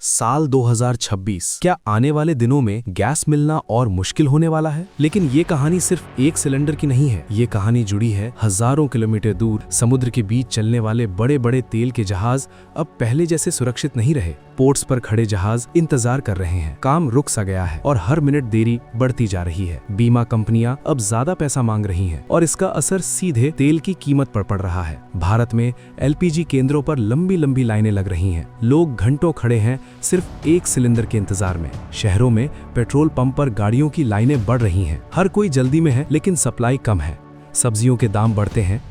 साल 2026। क्या आने वाले दिनों में गैस मिलना और मुश्किल होने वाला है? लेकिन ये कहानी सिर्फ एक सिलेंडर की नहीं है। ये कहानी जुड़ी है हजारों किलोमीटर दूर समुद्र के बीच चलने वाले बड़े बड़े तेल के जहाज अब पहले जैसे सुरक्षित नहीं रहे। पोर्ट्स पर खड़े जहाज इंतजार कर रहे हैं, काम रुक सा गया है और हर मिनट देरी बढ़ती जा रही है। बीमा कंपनियां अब ज्यादा पैसा मांग रही हैं और इसका असर सीधे तेल की कीमत पर पड़ रहा है। भारत में एलपीजी केंद्रों पर लंबी लंबी लाइनें लग रही हैं। लोग घंटों खड़े हैं सिर्फ एक सिलेंडर के इंतजार में। शहरों में पेट्रोल पंप पर गाड़ियों की लाइनें बढ़ रही हैं। हर कोई जल्दी में है लेकिन सप्लाई कम है। सब्जियों के दाम बढ़ते हैं,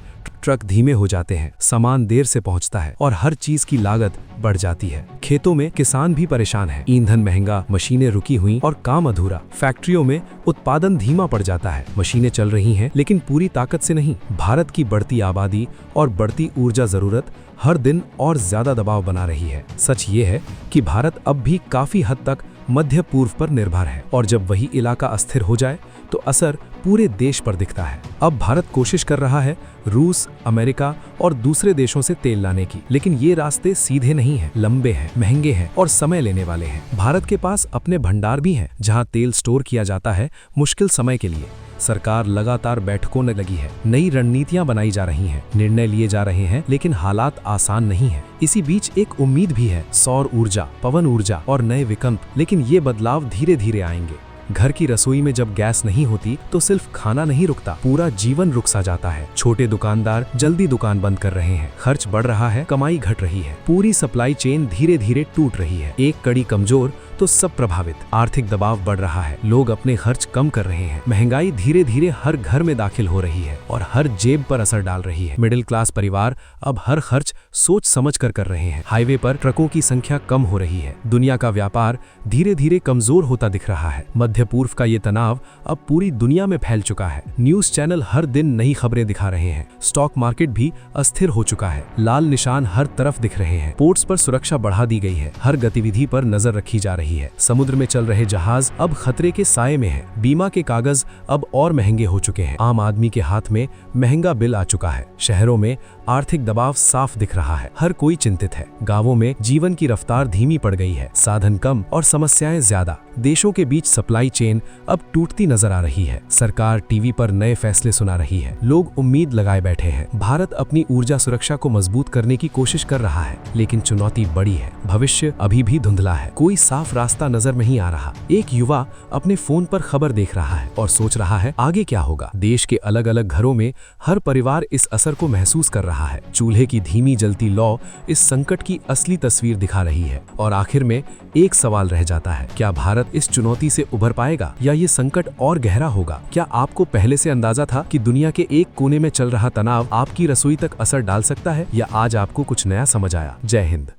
ट्रक धीमे हो जाते हैं, सामान देर से पहुंचता है और हर चीज की लागत बढ़ जाती है। खेतों में किसान भी परेशान है, ईंधन महंगा, मशीनें रुकी हुई और काम अधूरा। फैक्ट्रियों में उत्पादन धीमा पड़ जाता है, मशीनें चल रही हैं लेकिन पूरी ताकत से नहीं। भारत की बढ़ती आबादी और बढ़ती ऊर्जा जरूरत हर दिन और ज्यादा दबाव बना रही है। सच ये है कि भारत अब भी काफी हद तक मध्य पूर्व पर निर्भर है और जब वही इलाका अस्थिर हो जाए तो असर पूरे देश पर दिखता है। अब भारत कोशिश कर रहा है रूस, अमेरिका और दूसरे देशों से तेल लाने की, लेकिन ये रास्ते सीधे नहीं हैं, लंबे हैं, महंगे हैं और समय लेने वाले हैं। भारत के पास अपने भंडार भी हैं जहां तेल स्टोर किया जाता है मुश्किल समय के लिए। सरकार लगातार बैठकों में लगी है, नई रणनीतियां बनाई जा रही हैं, निर्णय लिए जा रहे हैं, लेकिन हालात आसान नहीं है। इसी बीच एक उम्मीद भी है, सौर ऊर्जा, पवन ऊर्जा और नए विकल्प, लेकिन ये बदलाव धीरे धीरे आएंगे। घर की रसोई में जब गैस नहीं होती तो सिर्फ खाना नहीं रुकता, पूरा जीवन रुक सा जाता है। छोटे दुकानदार जल्दी दुकान बंद कर रहे हैं, खर्च बढ़ रहा है, कमाई घट रही है, पूरी सप्लाई चेन धीरे धीरे टूट रही है। एक कड़ी कमजोर तो सब प्रभावित। आर्थिक दबाव बढ़ रहा है, लोग अपने खर्च कम कर रहे हैं, महंगाई धीरे धीरे हर घर में दाखिल हो रही है और हर जेब पर असर डाल रही है। मिडिल क्लास परिवार अब हर खर्च सोच समझ कर रहे हैं। हाईवे पर ट्रकों की संख्या कम हो रही है, दुनिया का व्यापार धीरे धीरे कमजोर होता दिख रहा है। मध्य पूर्व का ये तनाव अब पूरी दुनिया में फैल चुका है। न्यूज चैनल हर दिन नई खबरें दिखा रहे हैं, स्टॉक मार्केट भी अस्थिर हो चुका है, लाल निशान हर तरफ दिख रहे हैं। पोर्ट्स पर सुरक्षा बढ़ा दी गई है, हर गतिविधि पर नजर रखी जा रही है। समुद्र में चल रहे जहाज अब खतरे के साए में हैं। बीमा के कागज अब और महंगे हो चुके हैं। आम आदमी के हाथ में महंगा बिल आ चुका है। शहरों में आर्थिक दबाव साफ दिख रहा है, हर कोई चिंतित है। गांवों में जीवन की रफ्तार धीमी पड़ गई है, साधन कम और समस्याएं ज्यादा। देशों के बीच सप्लाई चेन अब टूटती नजर आ रही है। सरकार टीवी पर नए फैसले सुना रही है, लोग उम्मीद लगाए बैठे हैं। भारत अपनी ऊर्जा सुरक्षा को मजबूत करने की कोशिश कर रहा है, लेकिन चुनौती बड़ी है। भविष्य अभी भी धुंधला है, कोई साफ रास्ता नजर नहीं आ रहा। एक युवा अपने फोन पर खबर देख रहा है और सोच रहा है आगे क्या होगा। देश के अलग अलग घरों में हर परिवार इस असर को महसूस कर रहा है। चूल्हे की धीमी जलती लौ इस संकट की असली तस्वीर दिखा रही है और आखिर में एक सवाल रह जाता है, क्या भारत इस चुनौती से उभर पाएगा या ये संकट और गहरा होगा? क्या आपको पहले से अंदाजा था कि दुनिया के एक कोने में चल रहा तनाव आपकी रसोई तक असर डाल सकता है, या आज आपको कुछ नया समझ आया? जय हिंद।